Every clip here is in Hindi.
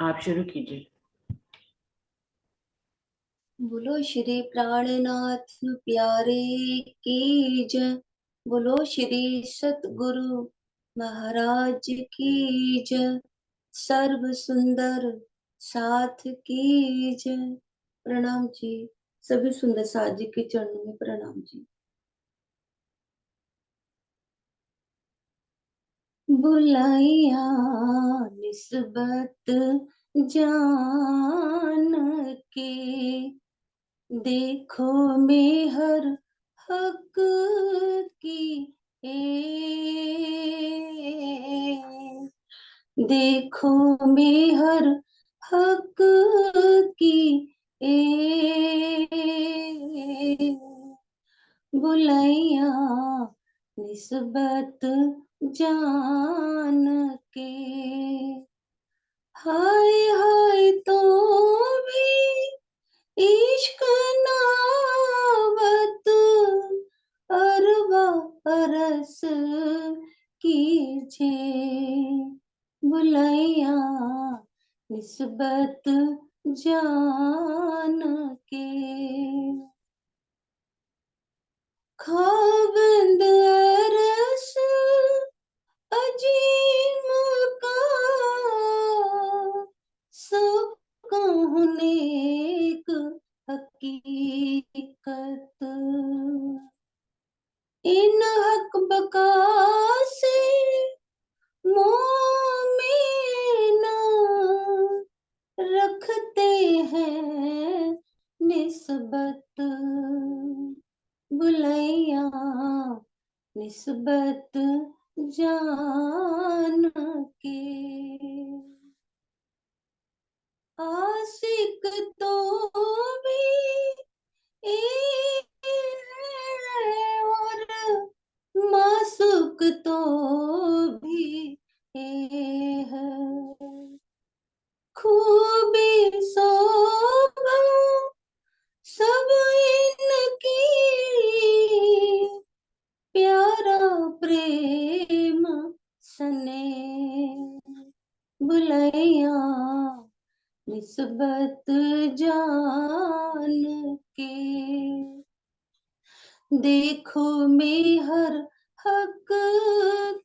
आप शुरू कीजिए। बोलो श्री प्राणनाथ प्यारे की जय। बोलो श्री सतगुरु महाराज की जय। सर्व सुंदर साथ की जय। प्रणाम जी। सभी सुंदर साथ जी के चरणों में प्रणाम जी। बुलाइया निस्बत जान के, देखो मेहर हक की देखो मेहर हक की बुलैया निस्बत जान के। हाय हाय तो भी इश्क नावत अरवा अरस कीजे। बुलैया निस्बत जान के। खावंद अरस अजीम का सब कहूँ नेक हकीकत। इन हक बका से मोमिन रखते हैं निस्बत। बुलैया निस्बत जान के। आशिक तो भी एक है और मासूक तो भी एक है। खूबी शोभा सब इनकी, प्यारा प्रेम सने। बुलैया निस्बत जान के, देखो मेहर हक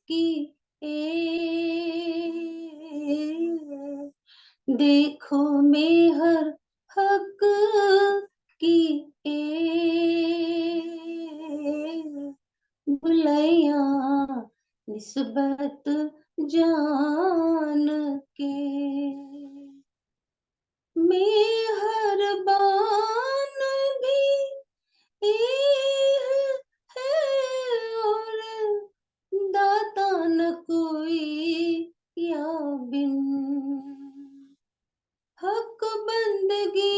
की देखो मेहर हक की बुलैया निस्बत जान के। मेहरबान भी एक है और दाता न कोई या बिन। हक बंदगी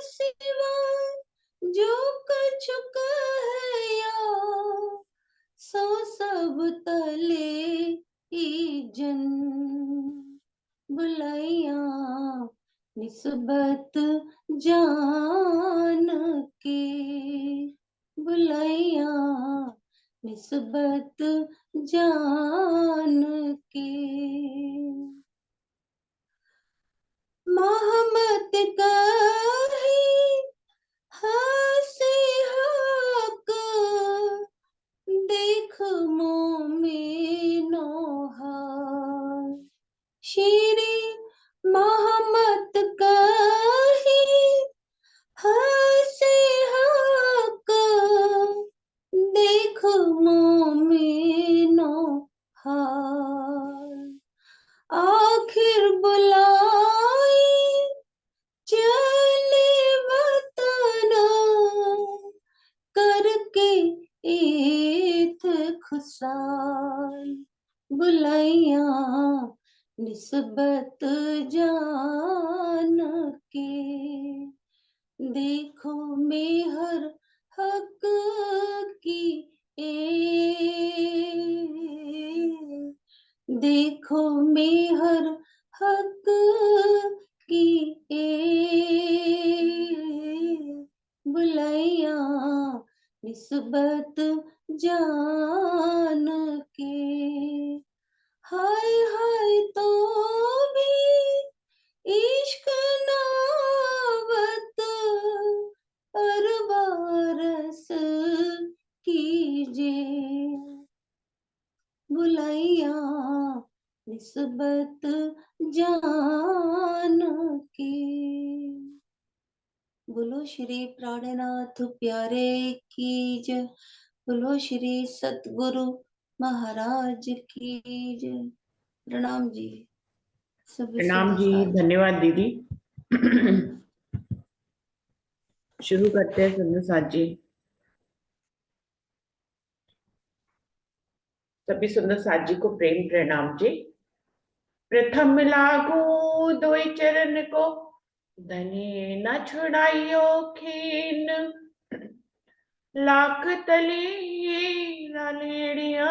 सिवा जो कछ कहया, सो सब तले ही जन। बुलैया निस्बत जान के। बुलैया निस्बत जान के। महमत कही हंसी हक, देख मोमिनो हाल। श्री महमत कही हंसी हक, देख मोमिनो हाल। आखिर बुलाई चले वतन, करके ईथ खुशाल। बुलैया निस्बत जान के, देखो मेहर हक की देखो मेहर हक की बुलैया निस्बत जान के। हाय हाय तो भी निस्बत जान की। बोलो श्री प्राणनाथ प्यारे की जय। बोलो श्री सतगुरु महाराज की जय। प्रणाम जी सभी प्रणाम सुंदर जी, साज। धन्यवाद दीदी। शुरू करते हैं सुंदर साथ जी। सभी सुंदर साथ जी को प्रेम प्रणाम जी। प्रथम लागू दोई चरण को, धने न छुड़ाइयो खीन। लाख तली लालेड़िया,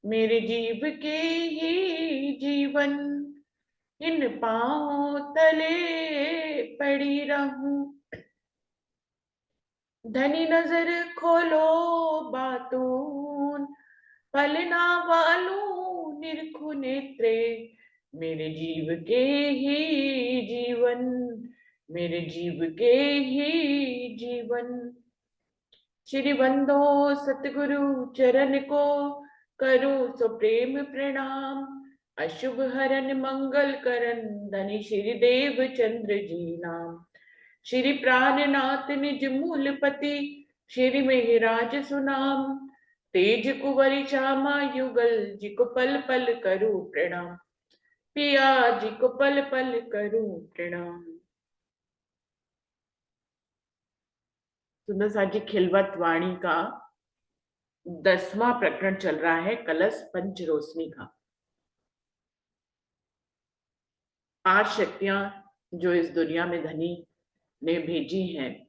मेरे जीव के ही जीवन। इन पांव तले पड़ी रहूं, धनी नजर खोलो बातून। पलना वालू निरखु नेत्रे, मेरे जीव के ही जीवन। मेरे जीव के ही जीवन। श्री बंदो सतगुरु चरण को, करूं सो प्रेम प्रणाम। अशुभ हरन मंगल करन, धनी श्री देव चंद्र जी नाम। श्री प्राणनाथ निज मूलपति, श्री मेहराज सुनाम। तेज कुंवरी श्यामा युगल, जिको पल पल करूं प्रणाम। पिया जी को पल पल करूं प्रणाम। सुंदर साथ जी, खिलवत वाणी का 10वां प्रकरण चल रहा है, कलश पंच रोशनी का। 5 शक्तियां जो इस दुनिया में धनी ने भेजी हैं,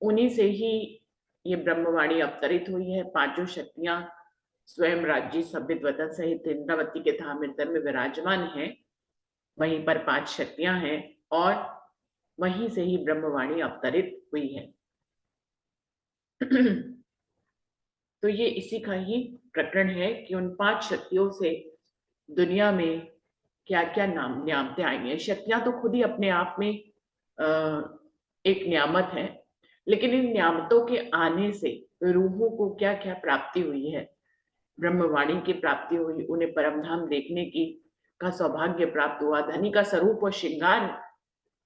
उन्हीं से ही ये ब्रह्मवाणी अवतरित हुई है। 5 शक्तियां स्वयं राज्य सभ्यवतन सहित इंद्रावती के धाम में विराजमान है। वहीं पर 5 शक्तियां हैं और वहीं से ही ब्रह्मवाणी अवतरित हुई है। तो ये इसी का ही प्रकरण है कि उन 5 शक्तियों से दुनिया में क्या क्या नियामतें आई हैं। शक्तियां तो खुद ही अपने आप में एक नियामत है, लेकिन इन नियामतों के आने से रूहों को क्या क्या प्राप्ति हुई है। ब्रह्मवाणी की प्राप्ति हुई, उन्हें परमधाम देखने की का सौभाग्य प्राप्त हुआ। धनी का स्वरूप और श्रृंगार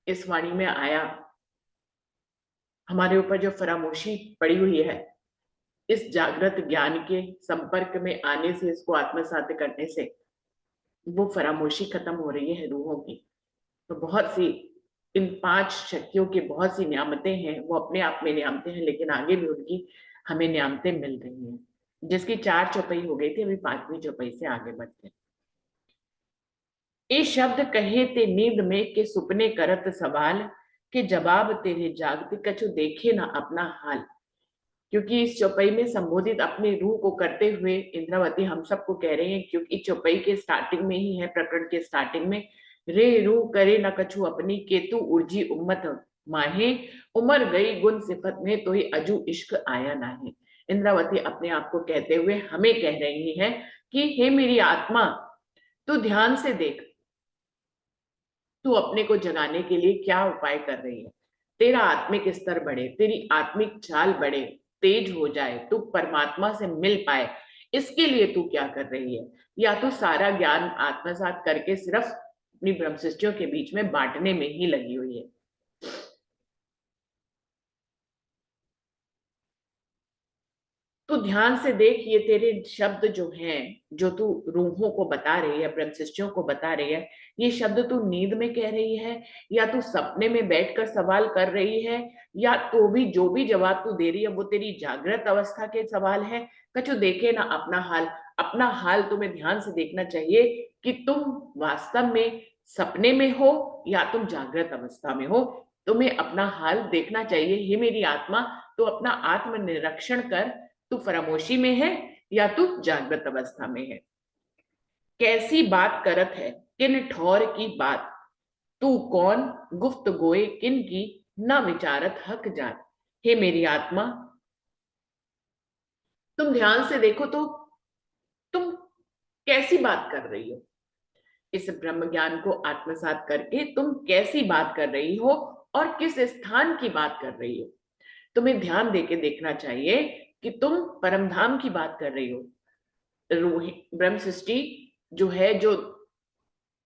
इस वाणी में आया। हमारे ऊपर जो फरामोशी पड़ी हुई है, इस जागृत ज्ञान के संपर्क में आने से, इसको आत्मसात करने से वो फरामोशी खत्म हो रही है रूहों की। तो बहुत सी इन 5 शक्तियों की बहुत सी नियामतें हैं, वो अपने आप में नियामतें हैं, लेकिन आगे भी उनकी हमें नियामतें मिल रही हैं, जिसकी 4 चौपाई हो गई थी, अभी 5वीं चौपाई से आगे बढ़ते हैं। ये शब्द कहे ते नींद में के सुपने करत सवाल, के जवाब तेरे जागते कछु देखे ना अपना हाल। क्योंकि इस चौपाई में संबोधित अपने रूह को करते हुए इंद्रावती हम सबको कह रहे हैं, क्योंकि चौपाई के स्टार्टिंग में ही है, प्रकरण के स्टार्टिंग में, रे रूह करे न कछु अपनी, केतु उर्जी उम्मत माहे। उमर गई गुण सिफत में, तो ही अजू इश्क आया नाहे। इंद्रावती अपने आप को कहते हुए हमें कह रही है कि हे मेरी आत्मा, तू ध्यान से देख, तू अपने को जगाने के लिए क्या उपाय कर रही है। तेरा आत्मिक स्तर बढ़े, तेरी आत्मिक चाल बढ़े, तेज हो जाए, तू परमात्मा से मिल पाए, इसके लिए तू क्या कर रही है। या तू सारा ज्ञान आत्मसात करके सिर्फ अपनी ब्रह्मशिष्टियों के बीच में बांटने में ही लगी हुई है। तो ध्यान से देख, ये तेरे शब्द जो हैं, जो तू रूहों को बता रही है, ब्रह्मशिष्टियों को बता रही है, ये शब्द तू नींद में कह रही है, या तू सपने में बैठकर सवाल कर रही है, या तो भी जो भी जवाब तू दे रही है वो तेरी जागृत अवस्था के सवाल है। कछु देखे ना अपना हाल। अपना हाल तुम्हें ध्यान से देखना चाहिए कि तुम वास्तव में सपने में हो या तुम जागृत अवस्था में हो। तुम्हें अपना हाल देखना चाहिए। हे मेरी आत्मा, तो अपना आत्म निरीक्षण कर, तू फरामोशी में है या तू जागृत अवस्था में है। कैसी बात करत है, किन ठौर की बात, तू कौन गुफ्त गोए किन की, ना विचारत हक जात। हे मेरी आत्मा, तुम ध्यान से देखो तो तुम कैसी बात कर रही हो। इस ब्रह्म ज्ञान को आत्मसात करके तुम कैसी बात कर रही हो और किस स्थान की बात कर रही हो। तुम्हें ध्यान देके देखना चाहिए कि तुम परमधाम की बात कर रही हो। ब्रह्म सृष्टि जो है, जो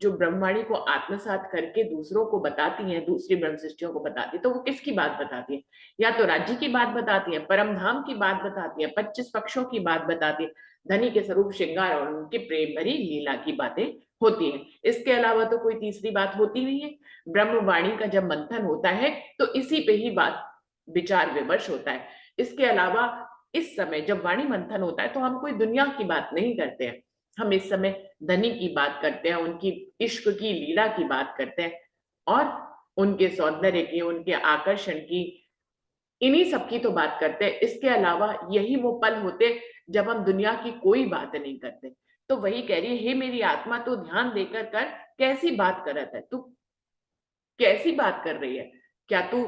जो ब्रह्मवाणी को आत्मसात करके दूसरों को बताती है, दूसरी ब्रह्म सृष्टियों को बताती है, तो वो किसकी बात बताती है? या तो राज्य की बात बताती है, परम धाम की बात बताती है, 25 पक्षों की बात बताती है, धनी के स्वरूप श्रृंगार और उनकी प्रेम भरी लीला की बातें होती है। इसके अलावा तो कोई तीसरी बात होती नहीं है। ब्रह्मवाणी का जब मंथन होता है तो इसी पे ही बात विचार विमर्श होता है। इसके अलावा इस समय जब वाणी मंथन होता है तो हम कोई दुनिया की बात नहीं करते हैं, हम इस समय धनी की बात करते हैं, उनकी इश्क की लीला की बात करते हैं और उनके सौंदर्य की, उनके आकर्षण की, इन्हीं सब की तो बात करते हैं। इसके अलावा यही वो पल होते जब हम दुनिया की कोई बात नहीं करते। तो वही कह रही है, हे मेरी आत्मा तू ध्यान देकर कर, कैसी बात करत है तू, कैसी बात कर रही है? क्या तू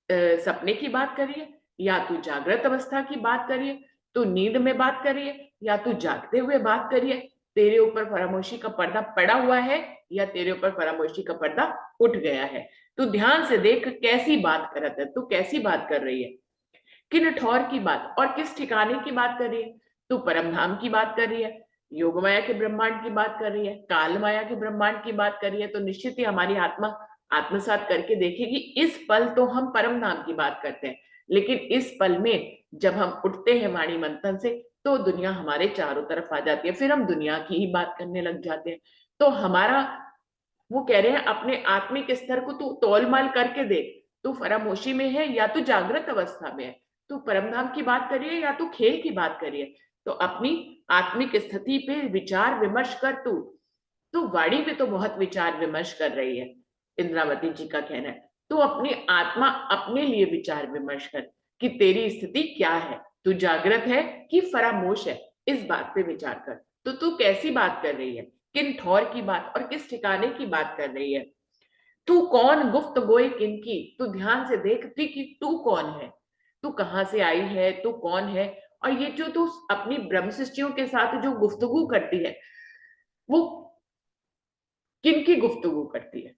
सपने की बात कर रही है, या तू जागृत अवस्था की बात कर रही है, तू नींद में बात कर रही है, या तू जागते हुए बात कर रही है? तेरे ऊपर फरामोशी का पर्दा पड़ा हुआ है या तेरे ऊपर फरामोशी का पर्दा उठ गया है? तू ध्यान से देख कैसी बात करत है, तू कैसी बात कर रही है, किन ठौर की बात और किस ठिकाने की बात कर रही है? तू परम धाम की बात कर रही है, योग माया के ब्रह्मांड की बात कर रही है, काल माया के ब्रह्मांड की बात कर रही है, तो निश्चित ही हमारी आत्मा आत्मसात करके देखेगी इस पल तो हम परम धाम की बात करते हैं, लेकिन इस पल में जब हम उठते हैं वाणी मंथन से तो दुनिया हमारे चारों तरफ आ जाती है, फिर हम दुनिया की ही बात करने लग जाते हैं। तो हमारा, वो कह रहे हैं अपने आत्मिक स्तर को तू तौलमाल करके देख, तू फरामोशी में है या तू जागृत अवस्था में है, तू परमधाम की बात कर रही है या तू खेल की बात कर रही है। तो अपनी आत्मिक स्थिति पे विचार विमर्श कर तू वाणी पे तो बहुत विचार विमर्श कर रही है, इंद्रावती जी का कहना है। तू अपनी आत्मा अपने लिए विचार विमर्श कर कि तेरी स्थिति क्या है, तू जागृत है कि फरामोश है, इस बात पे विचार कर। तो तू कैसी बात कर रही है, किन ठौर की बात और किस ठिकाने की बात कर रही है? तू कौन गुफ्त गोए किनकी, तू ध्यान से देखती कि तू कौन है, तू कहां से आई है, तू कौन है? और ये जो तू अपनी ब्रह्म सृष्टियों के साथ जो गुफ्तगू करती है, वो किनकी गुफ्तगू करती है?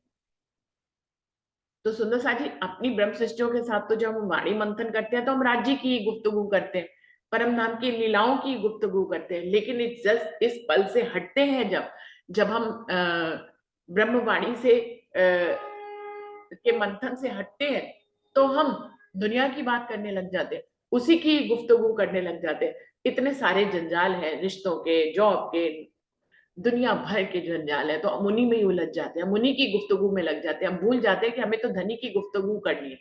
तो सुंदर सा जी, अपनी ब्रह्म सृष्टियों के साथ तो जब हम वाणी मंथन करते हैं तो हम राज्य की गुफ्तगू करते हैं, परम धाम की लीलाओं की गुफ्तगू करते हैं, लेकिन इस पल से हटते हैं जब हम ब्रह्मवाणी से के मंथन से हटते हैं तो हम दुनिया की बात करने लग जाते हैं, उसी की गुफ्तगू करने लग जाते हैं। इतने सारे जंजाल हैं, रिश्तों के, जॉब के, दुनिया भर के जंजाल है, तो हम उन्हीं में ही उलझ जाते हैं, उन्हीं की गुफ्तगू में लग जाते हैं। हम भूल जाते हैं कि हमें तो धनी की गुफ्तगू करनी है।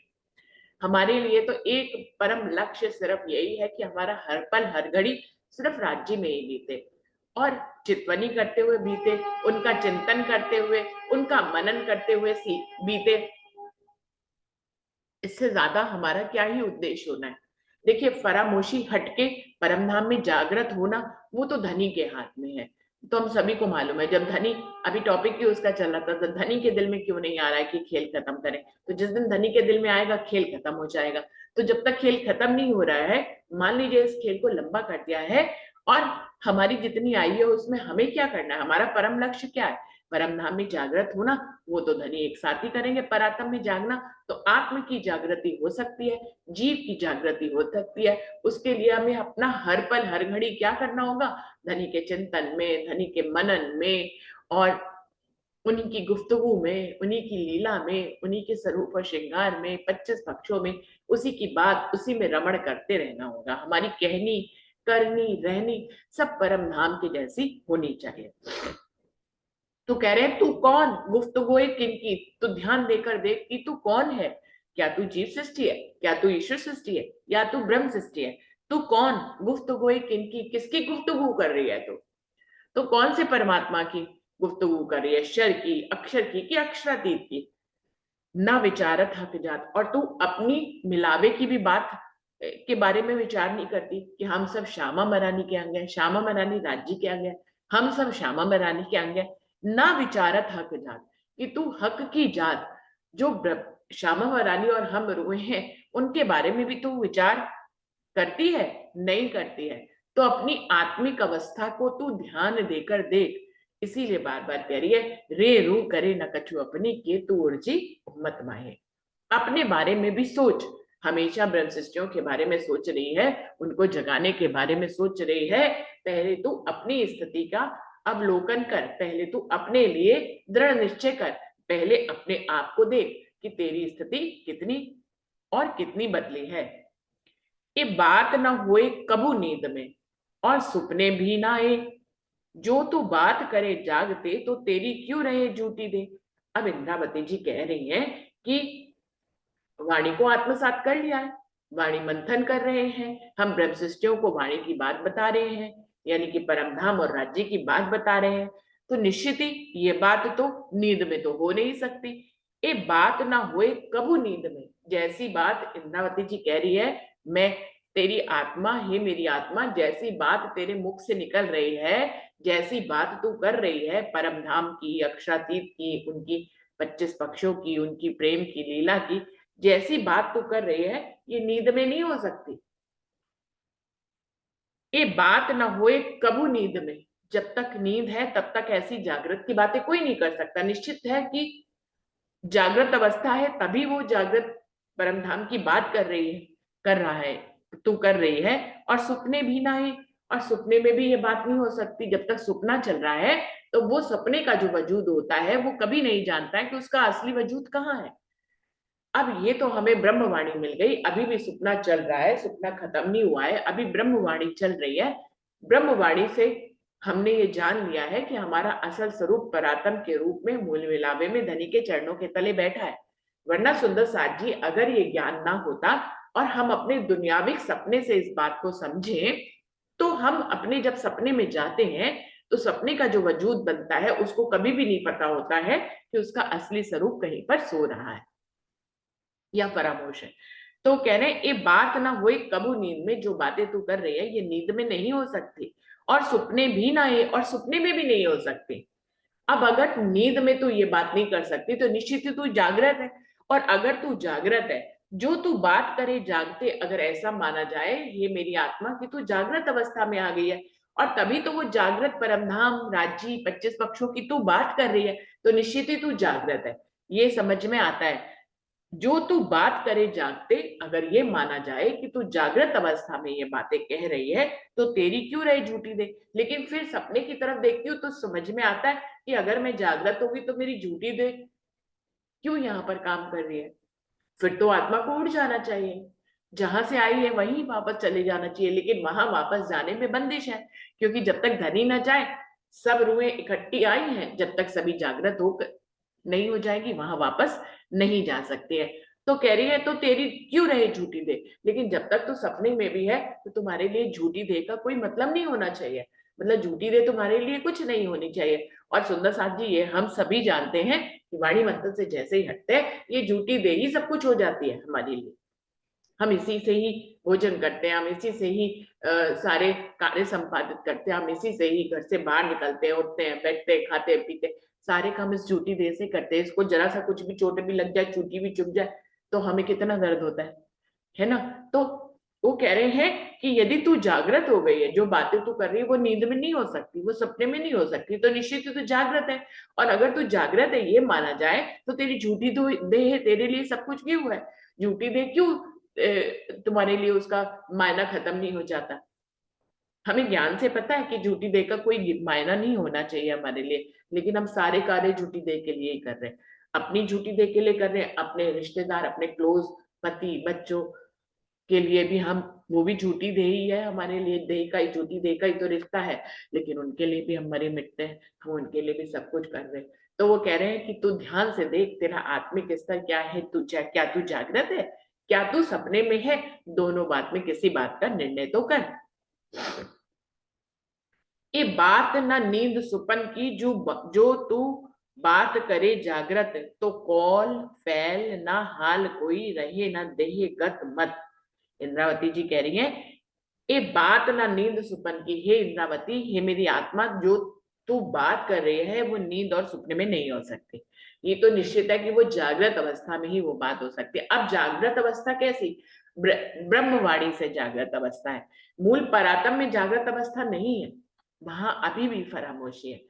हमारे लिए तो एक परम लक्ष्य सिर्फ यही है कि हमारा हर पल हर घड़ी सिर्फ राज्य में ही बीते और चितवनी करते हुए बीते, उनका चिंतन करते हुए, उनका मनन करते हुए बीते। इससे ज्यादा हमारा क्या ही उद्देश्य होना है? देखिए, फरामोशी हटके परमधाम में जागृत होना वो तो धनी के हाथ में है। तो हम सभी को मालूम है, जब धनी, अभी टॉपिक ही उसका चल रहा था, तो धनी के दिल में क्यों नहीं आ रहा है कि खेल खत्म करें? तो जिस दिन धनी के दिल में आएगा खेल खत्म हो जाएगा। तो जब तक खेल खत्म नहीं हो रहा है, मान लीजिए इस खेल को लंबा कर दिया है और हमारी जितनी आयु है उसमें हमें क्या करना है, हमारा परम लक्ष्य क्या है? परम धाम में जागृत होना, वो तो धनी एक साथ ही करेंगे। परात्म में जागना, तो आत्म की जागृति हो सकती है, जीव की जागृति हो सकती है। उसके लिए हमें अपना हर पल हर घड़ी क्या करना होगा? धनी के चिंतन में, धनी के मनन में और उन्हीं की गुफ्तगू में, उन्हीं की लीला में, उन्हीं के स्वरूप और श्रृंगार में, 25 पक्षों में, उसी की बात, उसी में रमण करते रहना होगा। हमारी कहनी, करनी, रहनी सब परम धाम की जैसी होनी चाहिए। तो कह रहे हैं, तू कौन गुफ्तगोए किनकी, तू ध्यान देकर देख कि तू कौन है। क्या तू जीव सृष्टि है, क्या तू ईश्वर सृष्टि है, या तू ब्रह्म सृष्टि है? तू कौन गुफ्तगोए किनकी, किसकी गुफ्तगू कर रही है? तो कौन से परमात्मा की गुफ्तगू कर रही है? शर की, अक्षर की, कि अक्षरातीत की? ना विचारत हक जात। और तू अपनी मिलावे की भी बात के बारे में विचार नहीं करती कि हम सब श्यामा मरानी के अंग हैं, श्यामा मरानी राज्य के अंग है, हम सब श्यामा मरानी के अंग है। ना विचारत हक जात, कि तू हक की जात जो श्यामा मरानी और हम रोए हैं उनके बारे में भी तू विचार करती है? नहीं करती है। तो अपनी आत्मिक अवस्था को तू ध्यान देकर देख। इसीलिए बार बार कह रही है, रे रू करे न कछु अपनी, के तू उर्जी मत माहे। अपने बारे में भी सोच, हमेशा ब्रह्म सृष्टियों के बारे में सोच रही है, उनको जगाने के बारे में सोच रही है। पहले तू अपनी स्थिति का अवलोकन कर, पहले तू अपने लिए दृढ़ निश्चय कर, पहले अपने आप को देख कि तेरी स्थिति कितनी और कितनी बदली है। ये बात न होए कबू नींद में और सपने भी ना आए, जो तू बात करे जागते तो तेरी क्यों रहे झूठी दे। अब इंद्रावती जी कह रही हैं कि वाणी को आत्मसात कर लिया है, वाणी मंथन कर रहे हैं, हम ब्रह्म सृष्टियों को वाणी की बात बता रहे हैं, यानी कि परम धाम और राज्य की बात बता रहे हैं। तो निश्चित ही ये बात तो नींद में तो हो नहीं सकती। ये बात ना होए कबू नींद में, जैसी बात इंद्रावती जी कह रही है, मैं तेरी आत्मा ही मेरी आत्मा, जैसी बात तेरे मुख से निकल रही है, जैसी बात तू कर रही है परम धाम की, अक्षरातीत की, उनकी 25 पक्षों की, उनकी प्रेम की लीला की, जैसी बात तू कर रही है, ये नींद में नहीं हो सकती। ये बात ना होए कबू नींद में, जब तक नींद है तब तक ऐसी जागृत की बातें कोई नहीं कर सकता। निश्चित है कि जागृत अवस्था है तभी वो जागृत परम धाम की बात कर रही है, कर रहा है, तू कर रही है। और सपने भी ना है, और सपने में भी ये बात नहीं हो सकती। जब तक सपना चल रहा है तो वो सपने का जो वजूद होता है वो कभी नहीं जानता है कि उसका असली वजूद कहाँ है। अब ये तो हमें ब्रह्मवाणी मिल गई, अभी भी सपना चल रहा है, सपना खत्म नहीं हुआ है, अभी ब्रह्मवाणी चल रही है। ब्रह्मवाणी से हमने ये जान लिया है कि हमारा असल स्वरूप परात्म के रूप में मूल मिलावे में धनी के चरणों के तले बैठा है। वरना सुंदर साथ जी, अगर ये ज्ञान ना होता और हम अपने दुनियाविक सपने से इस बात को समझें, तो हम अपने जब सपने में जाते हैं तो सपने का जो वजूद बनता है उसको कभी भी नहीं पता होता है कि उसका असली स्वरूप कहीं पर सो रहा है या फरामोश है। तो कह रहे हैं ये बात ना हुई कबू नींद में, जो बातें तू कर रही है ये नींद में नहीं हो सकती, और सपने भी ना है, और सपने में भी नहीं हो सकती। अब अगर नींद में तू ये बात नहीं कर सकती तो निश्चित ही तू जागृत है, और अगर तू जागृत है, जो तू बात करे जागते, अगर ऐसा माना जाए ये मेरी आत्मा कि तू जागृत अवस्था में आ गई है, और तभी तो वो जागृत परमधाम राज्य 25 पक्षों की तू बात कर रही है, तो निश्चित ही तू जागृत है, ये समझ में आता है। जो तू बात करे जागते, अगर ये माना जाए कि तू जागृत अवस्था में ये बातें कह रही है तो तेरी क्यों रही झूठी दे। लेकिन फिर सपने की तरफ देखती हूँ तो समझ में आता है कि अगर मैं जागृत होगी तो मेरी झूठी दे क्यों यहाँ पर काम कर रही है। फिर तो आत्मा को उड़ जाना चाहिए, जहां से आई है वहीं वापस चले जाना चाहिए, लेकिन वहां वापस जाने में बंदिश है, क्योंकि जब तक धनी ना जाए, सब रूहें इकट्ठी आई हैं, जब तक सभी जागृत होकर नहीं हो जाएगी वहां वापस नहीं जा सकती है। तो कह रही है तो तेरी क्यों रहे झूठी दे, लेकिन जब तक तो सपने में भी है तो तुम्हारे लिए झूठी दे का कोई मतलब नहीं होना चाहिए, मतलब झूठी दे तुम्हारे लिए कुछ नहीं होनी चाहिए। और सुंदर साथ जी, ये हम सभी जानते हैं कि वाणी मंथन से जैसे ही हटते हैं ये झूठी दे ही सब कुछ हो जाती है हमारे लिए। हम इसी से ही भोजन करते हैं, हम इसी से ही सारे कार्य संपादित करते हैं, हम इसी से ही घर से बाहर निकलते हैं, उठते हैं, बैठते हैं, खाते हैं, पीते हैं, सारे काम इस झूठी देह से करते हैं। इसको जरा सा कुछ भी चोट भी लग जाए, चूटी भी चुभ जाए तो हमें कितना दर्द होता है ना। तो वो कह रहे हैं कि यदि तू जागृत हो गई है, जो बातें तू कर रही है वो नींद में नहीं हो सकती, वो सपने में नहीं हो सकती, तो निश्चित ही तू जागृत है। और अगर तू जागृत है ये माना जाए तो तेरी झूठी देह तेरे लिए सब कुछ क्यों है, झूठी देह क्यों तुम्हारे लिए उसका मायना खत्म नहीं हो जाता। हमें ज्ञान से पता है कि झूठी देह का कोई मायना नहीं होना चाहिए हमारे लिए, लेकिन हम सारे कार्य झूठी देह के लिए ही कर रहे हैं, अपनी झूठी देह के लिए कर रहे हैं, अपने रिश्तेदार, अपने क्लोज पति बच्चों के लिए भी हम, वो भी झूठी देह ही है हमारे लिए, देह का ही, झूठी देह का ही तो रिश्ता है, लेकिन उनके लिए भी हम मरे मिटते हैं, हम उनके लिए भी सब कुछ कर रहे हैं। तो वो कह रहे हैं कि तू ध्यान से देख, तेरा आत्मिक स्तर क्या है, तू क्या तू जागृत है, क्या तू सपने में है, दोनों बात में किसी बात का निर्णय तो कर। ये बात ना नींद सुपन की, जो तू बात करे जागृत, तो कौल फैल ना हाल कोई, रहे ना देह गत मत। इंद्रावती जी कह रही है ये बात ना नींद सुपन की, हे इंद्रावती, हे मेरी आत्मा, जो तू बात कर रही है वो नींद और सपने में नहीं हो सकती। ये तो निश्चित है कि वो जागृत अवस्था में ही वो बात हो सकती है। अब जागृत अवस्था कैसी, ब्रह्मवाणी से जागृत अवस्था है, मूल परातम में जागृत अवस्था नहीं है, वहां अभी भी फरामोशी है।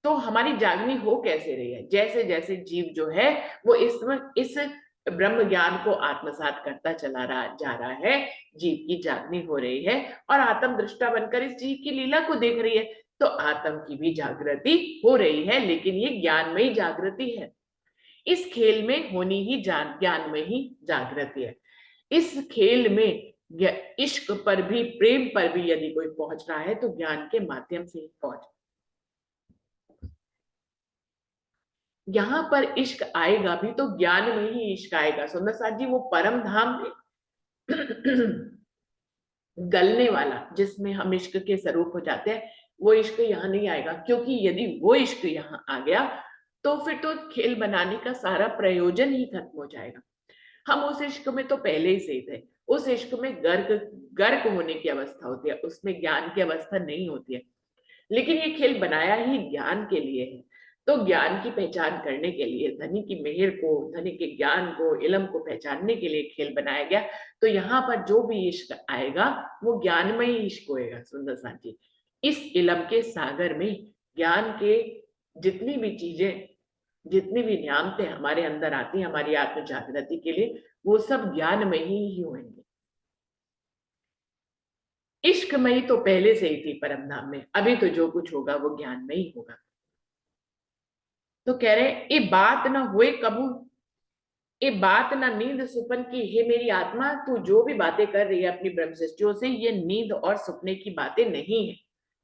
तो हमारी जागनी हो कैसे रही है, जैसे जैसे जीव जो है वो इस ब्रह्म ज्ञान को आत्मसात करता जा रहा है, जीव की जागनी हो रही है और आत्म दृष्टा बनकर इस जीव की लीला को देख रही है। तो आत्म की भी जागृति हो रही है, लेकिन ये ज्ञानमयी जागृति है। इस खेल में होनी ही ज्ञान में ही जागृति है। इस खेल में इश्क पर भी, प्रेम पर भी यदि कोई पहुंच रहा है तो ज्ञान के माध्यम से ही पहुंच। यहां पर इश्क आएगा भी तो ज्ञान में ही इश्क आएगा सुंदर साथ जी। वो परम धाम में गलने वाला जिसमें हम इश्क के स्वरूप हो जाते हैं, वो इश्क यहाँ नहीं आएगा, क्योंकि यदि वो इश्क यहाँ आ गया तो फिर तो खेल बनाने का सारा प्रयोजन ही खत्म हो जाएगा। हम उस इश्क में तो पहले ही से थे। उस इश्क में गर्क गर्क होने की अवस्था होती है, उसमें ज्ञान की अवस्था नहीं होती है। लेकिन ये खेल बनाया ही ज्ञान के लिए है। तो ज्ञान की पहचान करने के लिए, धनी की मेहर को, धनी के ज्ञान को, इल्म को पहचानने के लिए खेल बनाया गया। तो यहाँ पर जो भी इश्क आएगा वो ज्ञानमय इश्क होएगा सुंदर साथ जी। इस इल्म के सागर में ज्ञान के जितनी भी चीजें, जितनी भी नियामतें हमारे अंदर आती हैं हमारी आत्म जागृति के लिए, वो सब ज्ञानमय ही होंगे। इश्कमयी तो पहले से ही थी परम धाम में, अभी तो जो कुछ होगा वो ज्ञान में ही होगा। तो कह रहे ये बात ना हुए कबू, ये बात ना नींद सुपन की, हे मेरी आत्मा तू जो भी बातें कर रही है अपनी ब्रह्म सृष्टियों से, ये नींद और सपने की बातें नहीं है,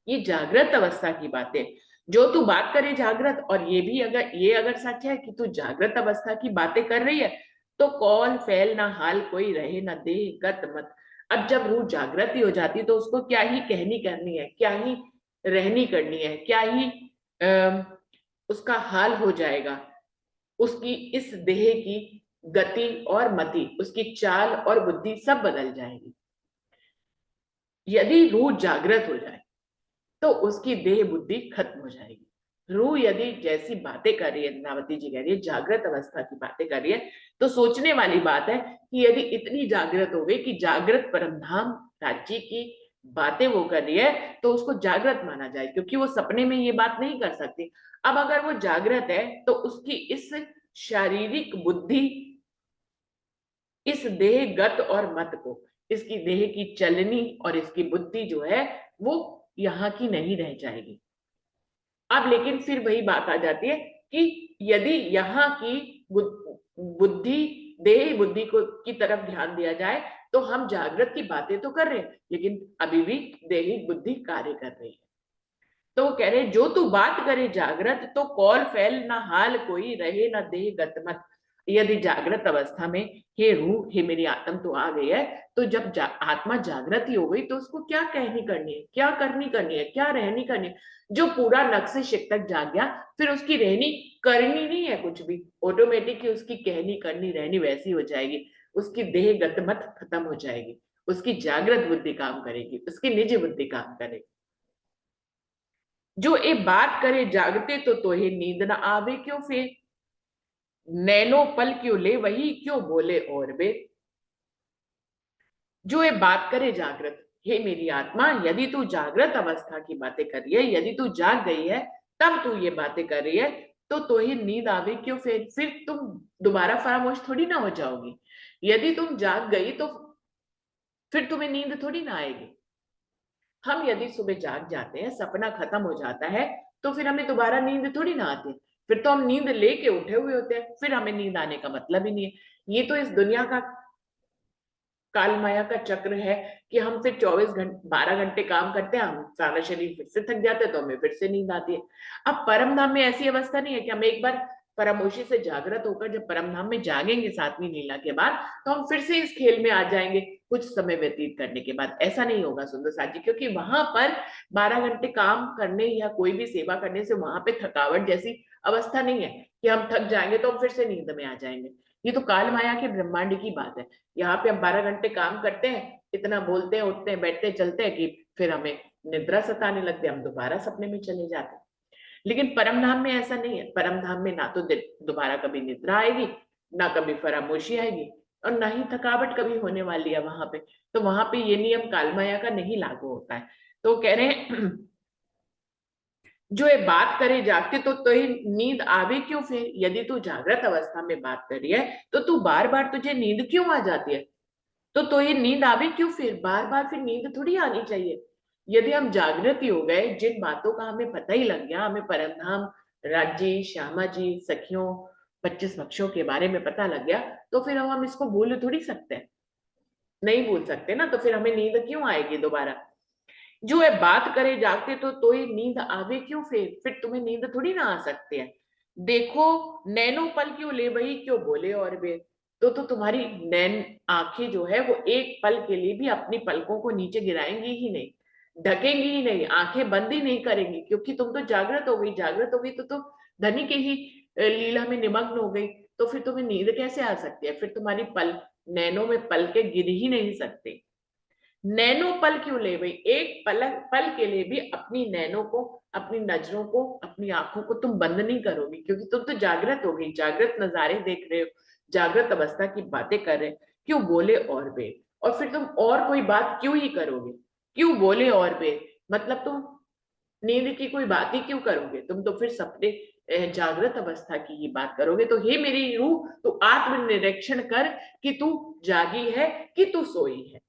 ये जागृत अवस्था की बातें। जो तू बात करे जागृत, और ये अगर सच है कि तू जागृत अवस्था की बातें कर रही है, तो कौल फैल ना हाल कोई रहे ना देह गत मत। अब जब रूह जागृति हो जाती तो उसको क्या ही कहनी करनी है, क्या ही रहनी करनी है, क्या ही उसका हाल हो जाएगा, उसकी इस देह की गति और मति, उसकी चाल और बुद्धि सब बदल जाएगी। यदि रूह जागृत हो जाए तो उसकी देह बुद्धि खत्म हो जाएगी। रूह यदि जैसी बातें कर रही है, नावती जी कह रही है जागृत अवस्था की बातें कर रही है, तो सोचने वाली बात है कि यदि इतनी जागृत हो गई कि जागृत परमधाम राज्य की बातें वो कर रही है तो उसको जागृत माना जाए, क्योंकि वो सपने में ये बात नहीं कर सकती। अब अगर वो जागृत है तो उसकी इस शारीरिक बुद्धि, इस देह गत और मत को, इसकी देह की चलनी और इसकी बुद्धि जो है वो यहाँ की नहीं रह जाएगी। अब लेकिन फिर वही बात आ जाती है कि यदि यहाँ की बुद्धि, देह बुद्धि को की तरफ ध्यान दिया जाए तो हम जागृत की बातें तो कर रहे हैं, लेकिन अभी भी देही बुद्धि कार्य कर रही है। तो वो कह रहे जो तू बात करे जागृत, तो कौल फैल ना हाल कोई रहे ना देह गत मत। यदि जागृत अवस्था में हे रूह, हे मेरी आत्म तो आ गई है, तो जब आत्मा जागृत ही हो गई तो उसको क्या कहनी करनी है, क्या करनी करनी है, क्या रहनी करनी है। जो पूरा नक्श से शिक तक जाग गया, फिर उसकी रहनी करनी नहीं है कुछ भी, ऑटोमेटिक ही उसकी कहनी करनी रहनी वैसी हो जाएगी। उसकी देह गत मत खत्म हो जाएगी, उसकी जागृत बुद्धि काम करेगी, उसकी निजी बुद्धि काम करेगी। जो ए बात करे जागते तो तोहे नींद न आवे क्यों फिर, नैनो पल क्यों ले वही क्यों बोले और बे। जो ये बात करे जागृत, हे मेरी आत्मा यदि तू जागृत अवस्था की बातें कर रही है, यदि तू जाग गई है तब तू ये बातें कर रही है, तो तोहे नींद आवे क्यों फिर तुम दोबारा फरामोश थोड़ी ना हो जाओगी। यदि तुम जाग गई तो फिर तुम्हें नींद थोड़ी ना आएगी। हम यदि सुबह जाग जाते हैं, सपना खत्म हो जाता है, तो फिर हमें दोबारा नींद थोड़ी ना आती है। फिर तो हम नींद लेके उठे हुए होते हैं, फिर हमें नींद आने का मतलब ही नहीं है। ये तो इस दुनिया का काल माया का चक्र है कि हम फिर 12 घंटे काम करते हैं, हम सारा शरीर फिर से थक जाते हैं तो हमें फिर से नींद आती है। अब परम धाम में ऐसी अवस्था नहीं है कि हम एक बार परमोशी से जागृत होकर जब परम धाम में जागेंगे 7वीं लीला के बाद, तो हम फिर से इस खेल में आ जाएंगे कुछ समय व्यतीत करने के बाद। ऐसा नहीं होगा सुंदर साथ जी, क्योंकि वहां पर 12 घंटे काम करने या कोई भी सेवा करने से वहां पे थकावट जैसी अवस्था नहीं है कि हम थक जाएंगे तो हम फिर से नींद में आ जाएंगे। ये तो काल माया के ब्रह्मांड की बात है। यहाँ पे हम 12 घंटे काम करते हैं, इतना बोलते हैं, उठते हैं, बैठते हैं, चलते हैं कि फिर हमें निद्रा सताने लगती है, हम दोबारा सपने में चले जाते हैं। लेकिन परम धाम में ऐसा नहीं है। परम धाम में ना तो दोबारा कभी निद्रा आएगी, ना कभी फरामोशी आएगी, और ना ही थकावट कभी होने वाली है वहां पे। तो वहां पे ये नियम काल माया का नहीं लागू होता है। तो कह रहे हैं जो ये बात करे जागते तो ही नींद आवे क्यों फिर? यदि तू जागृत अवस्था में बात कर रही है तो तू बार बार तुझे नींद क्यों आ जाती है? तो ये नींद आवे क्यों फिर? बार बार फिर नींद थोड़ी आनी चाहिए। यदि हम जागृत ही हो गए, जिन बातों का हमें पता ही लग गया, हमें परमधाम, राज्य, श्यामा जी, सखियों, 25 पक्षों के बारे में पता लग गया, तो फिर हम इसको भूल थोड़ी सकते हैं। नहीं भूल सकते ना, तो फिर हमें नींद क्यों आएगी दोबारा? जो है बात करे जागते तो ये नींद आवे क्यों फिर तुम्हें नींद थोड़ी ना आ सकती है। देखो नैनो पल क्यों ले वही क्यों बोले और वे। तो तुम्हारी नैन आंखें जो है वो एक पल के लिए भी अपनी पलकों को नीचे गिराएंगी ही नहीं, ढकेंगी ही नहीं, आंखें बंद ही नहीं करेंगी, क्योंकि तुम तो जागृत हो गई। जागृत हो गई तो धनी के ही लीला में निमग्न हो गई। तो फिर तुम्हें नींद कैसे आ सकती है? फिर तुम्हारी पल, नैनों में पल के गिर ही नहीं सकते। नैनो पल क्यों ले भाई? एक पल के लिए भी अपनी नैनों को, अपनी नजरों को, अपनी आंखों को तुम बंद नहीं करोगी, क्योंकि तुम तो जागृत हो गई, जागृत नजारे देख रहे हो, जागृत अवस्था की बातें कर रहे हो। क्यों बोले और बे? और फिर तुम और कोई बात क्यों ही करोगे? क्यों बोले और बे? मतलब तुम नींद की कोई बात ही क्यों करोगे? तुम तो फिर सपने, जागृत अवस्था की ही बात करोगे। तो हे मेरी रूह, तू आत्मनिरीक्षण कर कि तू जागी है कि तू सोई है।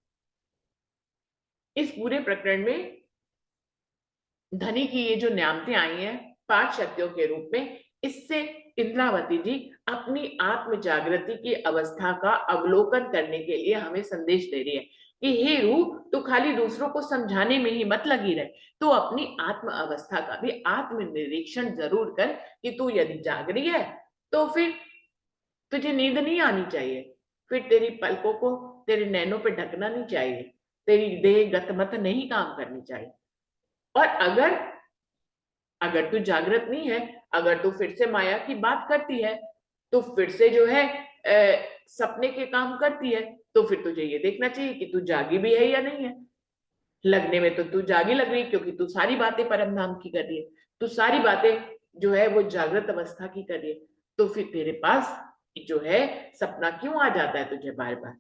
इस पूरे प्रकरण में धनी की ये जो न्यामतें आई हैं 5 शक्तियों के रूप में, इससे इंद्रावती जी अपनी आत्म जागृति की अवस्था का अवलोकन करने के लिए हमें संदेश दे रही है कि हे रूह, तू खाली दूसरों को समझाने में ही मत लगी रहे, तो अपनी आत्म अवस्था का भी आत्म निरीक्षण जरूर कर कि तू यदि जाग रही है तो फिर तुझे नींद नहीं आनी चाहिए, फिर तेरी पलकों को तेरे नैनों पे ढकना नहीं चाहिए, तेरी देह गतमत नहीं काम करनी चाहिए। और अगर अगर तू जागृत नहीं है, अगर तू फिर से माया की बात करती है, तो फिर से जो है सपने के काम करती है, तो फिर तुझे ये देखना चाहिए कि तू जागी भी है या नहीं है। लगने में तो तू जागी लग रही, क्योंकि तू सारी बातें परम धाम की कर रही है, तू सारी बातें जो है वो जागृत अवस्था की कर रही है। तो फिर तेरे पास जो है सपना क्यों आ जाता है तुझे बार बार?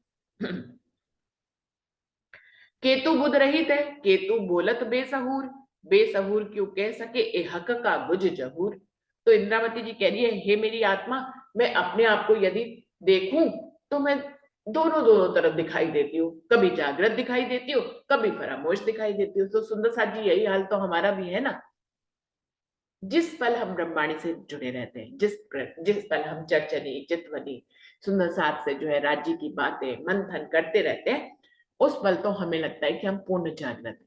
केतु बुध रहित है, केतु बोलत बेसहूर, बेसहूर क्यों कह सके ए हक का बुझ जहूर। तो इंद्रावती जी कह रही है, हे मेरी आत्मा, मैं अपने आप को यदि देखूं तो मैं दोनों दोनों तरफ दिखाई देती हूँ, कभी जागृत दिखाई देती हूँ, कभी फरामोश दिखाई देती हूँ। तो सुंदर साथ जी यही हाल तो हमारा भी है ना। जिस पल हम ब्रह्मांड से जुड़े रहते हैं, जिस पल हम चर्चनी चितवनी सुंदर साथ से जो है राज्य की बातें मंथन करते रहते हैं, उस पल तो हमें लगता है कि हम पूर्ण जागृत हैं।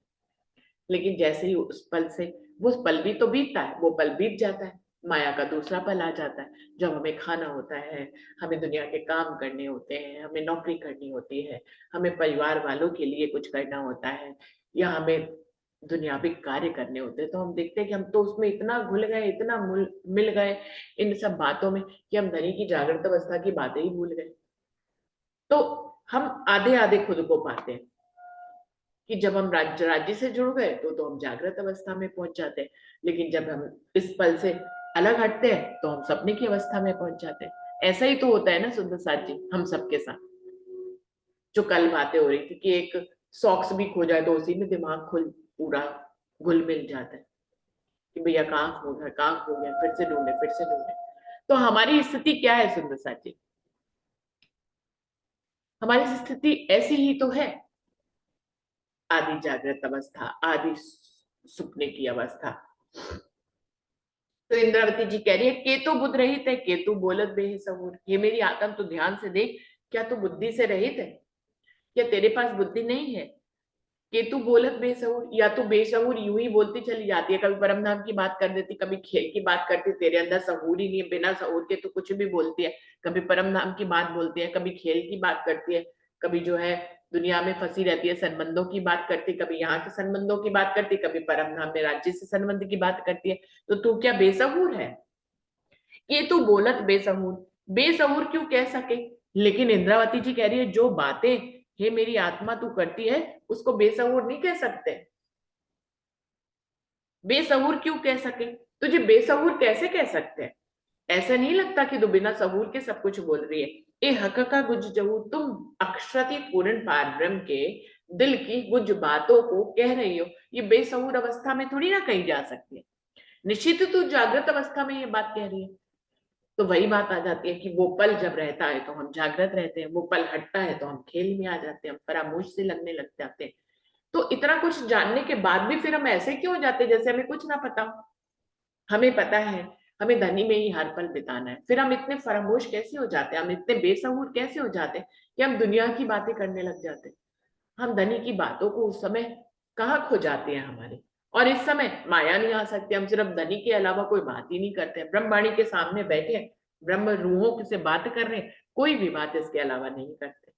लेकिन जैसे ही उस पल से वो पल भी तो बीतता है, वो पल बीत जाता है, माया का दूसरा पल आ जाता है, जब हमें खाना होता है, हमें दुनिया के काम करने होते हैं, हमें नौकरी करनी होती है, हमें परिवार वालों के लिए कुछ करना होता है, या हमें दुनियावी कार्य करने होते हैं, तो हम देखते हैं कि हम तो उसमें इतना घुल गए, इतना मिल गए इन सब बातों में कि हम धनी की जागृत अवस्था की बातें ही भूल गए। तो हम आधे आधे खुद को पाते हैं कि जब हम राज्य से जुड़ गए तो हम जागृत अवस्था में पहुंच जाते हैं, लेकिन जब हम इस पल से अलग हटते हैं तो हम सपने की अवस्था में पहुंच जाते हैं। ऐसा ही तो होता है ना सुंदर साथ जी हम सबके साथ। जो कल बातें हो रही थी कि एक सॉक्स भी खो जाए तो उसी में दिमाग खुल पूरा घुल मिल जाता है कि भैया कहाँ खो गया, कहाँ खो गया, फिर से ढूंढे, फिर से ढूंढे। तो हमारी स्थिति क्या है सुंदर साथ जी? हमारी स्थिति ऐसी ही तो है, आधी जागृत अवस्था, आधी सुपने की अवस्था। तो इंद्रावती जी कह रही है, केतु बुद्ध रहित है, केतु बोलत बेसहूर। ये मेरी आत्म तो ध्यान से देख, क्या तू बुद्धि से रहित है? क्या तेरे पास बुद्धि नहीं है? केतु बोलत बेसहूर, या तू बेसहूर यूं ही बोलती चली जाती है, कभी परम धाम की बात कर देती, कभी खेल की बात करती, तेरे अंदर सहूर ही नहीं है, बिना सहूर के तू कुछ भी बोलती है। कभी परम धाम की बात बोलती है, कभी खेल की बात करती है, कभी जो है दुनिया में फंसी रहती है, संबंधों की बात करती, कभी यहाँ के संबंधों की बात करती, कभी परम धाम में राज्य से संबंध की बात करती है। तो तू क्या बेसहूर है? ये तू बोलत बेसहूर, बेसहूर क्यों कह सके? लेकिन इंद्रावती जी कह रही है, जो बातें हे मेरी आत्मा तू करती है उसको बेसहूर नहीं कह सकते। बेसहूर क्यों कह सके? तुझे बेसहूर कैसे कह सकते हैं? ऐसा नहीं लगता कि तू बिना सहूर के सब कुछ बोल रही है? ए हक का गुज जहू, तुम अक्षरति पूर्ण पारब्रह्म के दिल की गुज बातों को कह रही हो, ये बेसहूर अवस्था में थोड़ी ना कही जा सकती है। निश्चित ही तू जागृत अवस्था में ये बात कह रही है। तो वही बात आ जाती है कि वो पल जब रहता है तो हम जागृत रहते हैं, वो पल हटता है तो हम खेल में आ जाते हैं, हम फरामोश से लगने लग जाते हैं। तो इतना कुछ जानने के बाद भी फिर हम ऐसे क्यों हो जाते हैं जैसे हमें कुछ ना पता हो। हमें पता है हमें धनी में ही हर पल बिताना है, फिर हम इतने फरामोश कैसे हो जाते हैं, हम इतने बेसहूर कैसे हो जाते हैं कि हम दुनिया की बातें करने लग जाते हैं। हम धनी की बातों को उस समय कहाँ खो जाते हैं हमारे। और इस समय माया नहीं आ सकती, हम सिर्फ धनी के अलावा कोई बात ही नहीं करते हैं। ब्रह्मवाणी के सामने बैठे हैं, ब्रह्म रूहों से बात कर रहे हैं, कोई भी बात इसके अलावा नहीं करते,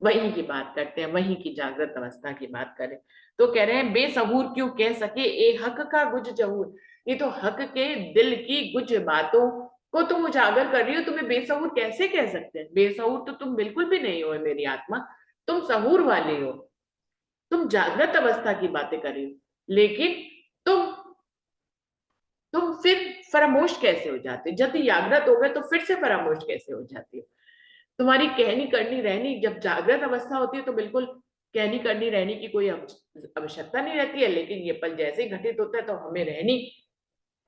वहीं की बात करते हैं, वहीं की जागृत अवस्था की बात करें। तो कह रहे हैं बेसहूर क्यों कह सके ए हक का गुज जहूर। ये तो हक के दिल की गुज बातों को तुम उजागर कर रही हो, तुम्हें बेसहूर कैसे कह सकते हैं। बेसहूर तो तुम बिल्कुल भी नहीं हो मेरी आत्मा, तुम सहूर वाले हो, तुम जागृत अवस्था की बातें कर रही हो। लेकिन तुम तुम फिर फरामोश कैसे हो जाते हो, जब जागृत हो गए तो फिर से फरामोश कैसे हो जाती है। तुम्हारी कहनी करनी रहनी जब जागृत अवस्था होती है तो बिल्कुल कहनी करनी रहनी की कोई आवश्यकता नहीं रहती है, लेकिन ये पल जैसे ही घटित होता है तो हमें रहनी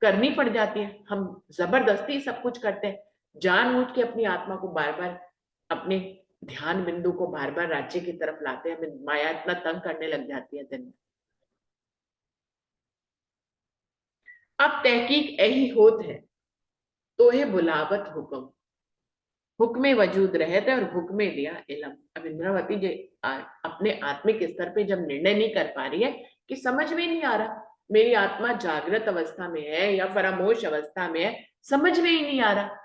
करनी पड़ जाती है। हम जबरदस्ती सब कुछ करते हैं, जानबूझ के अपनी आत्मा को बार बार अपने ध्यान बिंदु को बार बार राज्य की तरफ लाते हैं, हमें माया इतना तंग करने लग जाती है दिन में। अब तहकीक यही होत है तो है बुलावत हुक्म, हुक्मे वजूद रहते और हुक्मे दिया इलम। अब इंद्रावती जी अपने आत्मिक स्तर पे जब निर्णय नहीं कर पा रही है कि समझ में नहीं आ रहा मेरी आत्मा जागृत अवस्था में है या फरामोश अवस्था में है, समझ में ही नहीं आ रहा,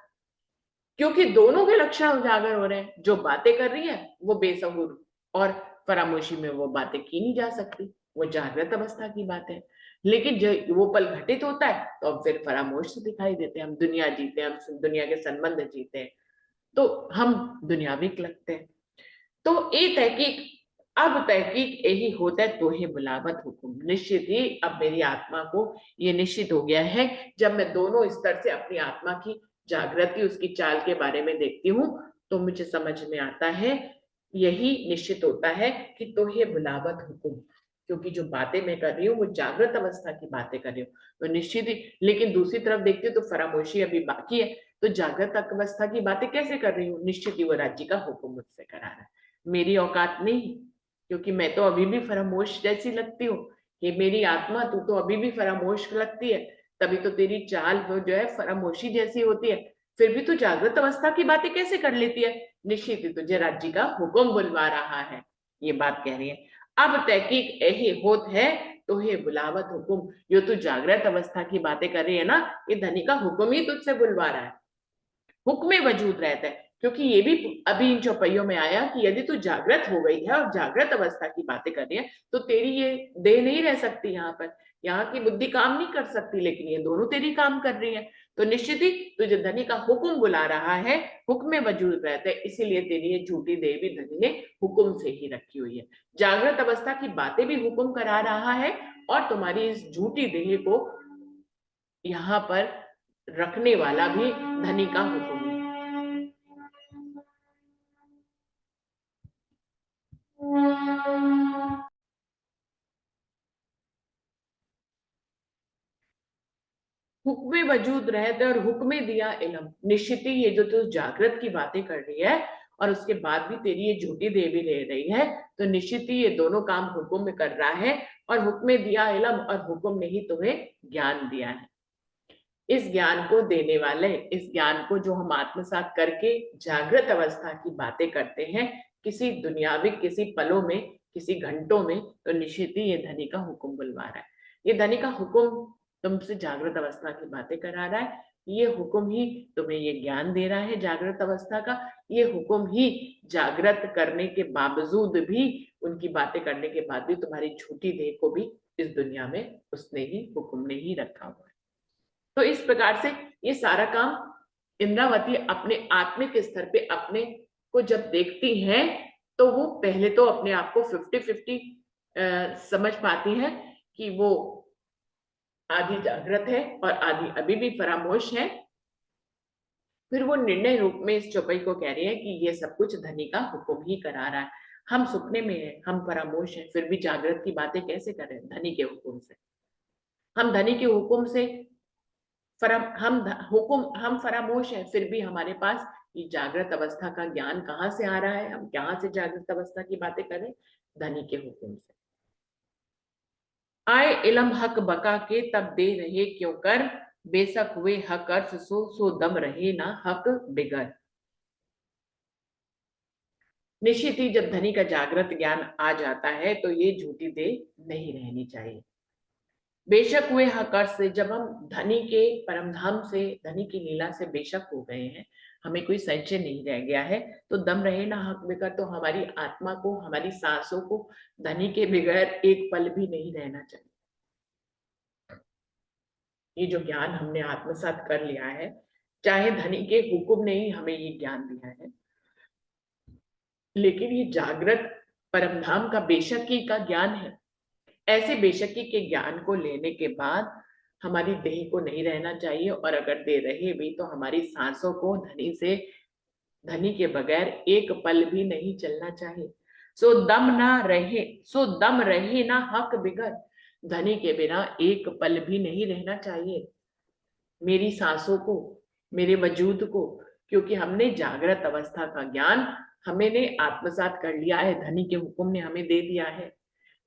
क्योंकि दोनों के लक्षण उजागर हो रहे हैं। जो बातें कर रही है वो बेसहूर, और फरामोशी में वो बातें की नहीं जा सकती, वो जागृत अवस्था की बात है। लेकिन जो वो पल घटित होता है तो अब फिर फरामोश से दिखाई देते हैं, हम दुनिया जीते हैं, हम दुनिया के संबंध जीते हैं, तो हम दुनियाविक लगते हैं। तो ये तहकीक, अब तहकीक यही होता है तो ही बुलावत हुक्म। निश्चित ही अब मेरी आत्मा को ये निश्चित हो गया है, जब मैं दोनों स्तर से अपनी आत्मा की जागृति उसकी चाल के बारे में देखती हूँ तो मुझे समझ में आता है, यही निश्चित होता है कि तो ये बुलावत हुक्म, क्योंकि जो बातें मैं कर रही हूँ वो जागृत अवस्था की बातें कर रही हूँ तो निश्चित ही। लेकिन दूसरी तरफ देखती हूँ तो फरामोशी अभी बाकी है, तो जागृत अवस्था की बातें कैसे कर रही हूँ, निश्चित ही वो राज्य का हुक्म मुझसे करा रहा है, मेरी औकात नहीं। क्योंकि मैं तो अभी भी फरामोश जैसी लगती हूँ कि मेरी आत्मा तू तो अभी भी फरामोश लगती है, तभी तो तेरी चाल वो जो है फरामोशी जैसी होती है, फिर भी तू जागृत अवस्था की बातें कैसे कर लेती है। निश्चित ही तुझे राज्य का हुक्म बुलवा रहा है, ये बात कह रही है। अब तहकीक यही होत है तो हे बुलावत हुक्म, जो तू जागृत अवस्था की बातें कर रही है ना, ये धनी का हुक्म ही तुझसे बुलवा रहा है, हुक्म वजूद रहता है। क्योंकि ये भी अभी इन चौपाइयों में आया कि यदि तू जागृत हो गई है और जागृत अवस्था की बातें कर रही है तो तेरी ये देह नहीं रह सकती यहाँ पर, यहाँ की बुद्धि काम नहीं कर सकती, लेकिन ये दोनों तेरी काम कर रही है। तो निश्चित ही तुझे धनी का हुक्म बुला रहा है, हुक्म वजूद रहता है, इसीलिए तेरी ये झूठी देह भी धनी ने हुक्म से ही रखी हुई है। जागृत अवस्था की बातें भी हुक्म करा रहा है, और तुम्हारी इस झूठी देह को यहाँ पर रखने वाला भी धनी का हुक्म है। हुक्मे वजूद रहते और हुक्मे दिया इलम। निश्चित ही ये जो तू जागृत की बातें कर रही है और उसके बाद भी तेरी ये झूठी देवी ले रही है, तो निश्चित ही ये दोनों काम हुक्म में कर रहा है, और हुक्मे दिया इलम, और हुक्म ने ही तुम्हें ज्ञान दिया है। इस ज्ञान को देने वाले, इस ज्ञान को जो हम आत्मसात करके जागृत अवस्था की बातें करते हैं किसी दुनियावी किसी पलों में किसी घंटों में, तो निश्चित ही ये धनी का हुक्म बुलवा रहा है। ये धनी का हुक्म तुमसे जागृत अवस्था की बातें करा रहा है, ये हुक्म ही तुम्हें ये ज्ञान दे रहा है जागृत अवस्था का। ये हुक्म ही जागृत करने के बावजूद भी, उनकी बातें करने के बाद भी तुम्हारी झूठी देह को भी इस दुनिया में उसने ही हुक्म ने ही रखा हुआ है। तो इस प्रकार से ये सारा काम इंद्रावती अपने आत्मिक स्तर पे अपने को जब देखती हैं तो वो पहले तो अपने आप को 50-50 समझ पाती हैं कि वो आधी जागृत है और आधी अभी भी फरामोश है। फिर वो निर्णय रूप में इस चौपाई को कह रही है कि ये सब कुछ धनी का हुक्म ही करा रहा है। हम सुपने में हैं, हम फरामोश हैं, फिर भी जागृत की बातें कैसे करें धनी के हुक्म से। हम धनी के हुक्म से हम फरामोश है, फिर भी हमारे पास ये जागृत अवस्था का ज्ञान कहाँ से आ रहा है? हम कहाँ से जागृत अवस्था की बातें करें? धनी के हुक्म से। आए इलम हक बका के तब दे रहे क्यों कर, बेशक हुए हक अर्थ सो दम रहे ना हक बिगर। निश्चित ही जब धनी का जागृत ज्ञान आ जाता है तो ये झूठी देह नहीं रहनी चाहिए। बेशक हुए हक अर्थ से, जब हम धनी के परमधाम से, धनी की लीला से बेशक हो गए हैं, हमें कोई संशय नहीं रह गया है, तो दम रहे ना हक बिगर, तो हमारी आत्मा को, हमारी सांसों को धनी के बगैर एक पल भी नहीं रहना चाहिए। ये जो ज्ञान हमने आत्मसात कर लिया है, चाहे धनी के हुक्म ने ही हमें ये ज्ञान दिया है, लेकिन ये जागृत परमधाम का बेशकी का ज्ञान है। ऐसे बेशकी के ज्ञान को लेने के बाद हमारी देह को नहीं रहना चाहिए, और अगर दे रहे भी तो हमारी सांसों को धनी के बगैर एक पल भी नहीं चलना चाहिए। सो दम रहे ना हक बिगर, धनी के बिना एक पल भी नहीं रहना चाहिए मेरी सांसों को, मेरे वजूद को, क्योंकि हमने जागृत अवस्था का ज्ञान हमने आत्मसात कर लिया है, धनी के हुक्म ने हमें दे दिया है,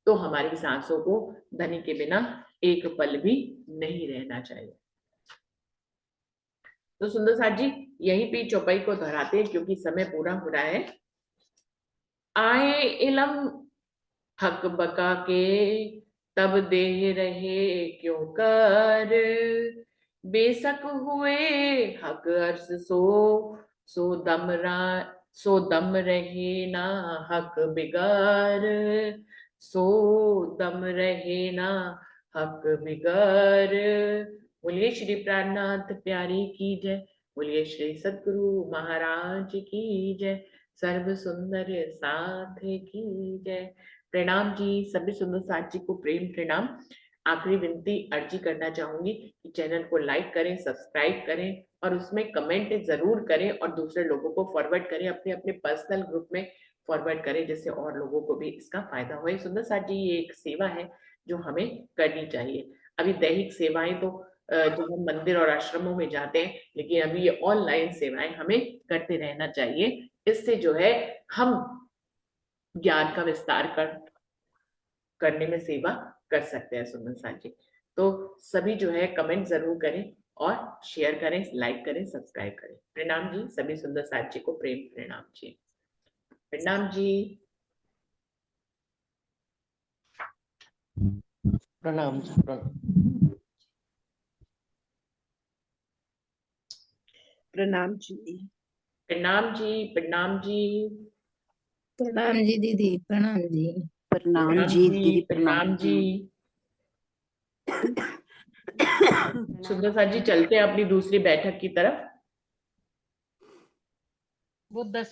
तो हमारी सांसों को धनी के बिना एक पल भी नहीं रहना चाहिए। तो सुंदर साथ जी यहीं पे चौपाई को दोहराते हैं क्योंकि समय पूरा हो रहा है। आए इलम हक बका के तब देह रहे क्यों कर, बेशक हुए हक अर्श सो दम रहे ना हक बिगार, सो दम रहे ना हक बिगार। बोलिए श्री प्राणनाथ प्यारी की जय, बोलिए श्री सद्गुरु महाराज की जय, सर्व सुंदर साथ की जय। प्रणाम जी, सभी सुंदर साथ जी को प्रेम प्रणाम। आखिरी विनती अर्जी करना चाहूंगी कि चैनल को लाइक करें, सब्सक्राइब करें और उसमें कमेंट जरूर करें और दूसरे लोगों को फॉरवर्ड करें, अपने अपने पर्सनल ग्रुप में फॉरवर्ड करें, जिससे और लोगों को भी इसका फायदा हो। सुंदर साथ जी ये एक सेवा है जो हमें करनी चाहिए। अभी दैहिक सेवाएं तो जब हम मंदिर और आश्रमों में जाते हैं, लेकिन अभी ये ऑनलाइन सेवाएं हमें करते रहना चाहिए। इससे जो है हम ज्ञान का विस्तार करने में सेवा कर सकते हैं। सुंदर साथ जी तो सभी जो है कमेंट जरूर करें और शेयर करें, लाइक करें, सब्सक्राइब करें। प्रणाम जी, सभी सुंदर साथ जी को प्रेम प्रणाम जी। प्रणाम जी। प्रणाम जी, प्रणाम जी। प्रणाम जी। प्रणाम जी। प्रणाम जी दीदी, प्रणाम जी। प्रणाम जी दीदी, प्रणाम जी। सुंदर साथ जी चलते हैं अपनी दूसरी बैठक की तरफ। वो 10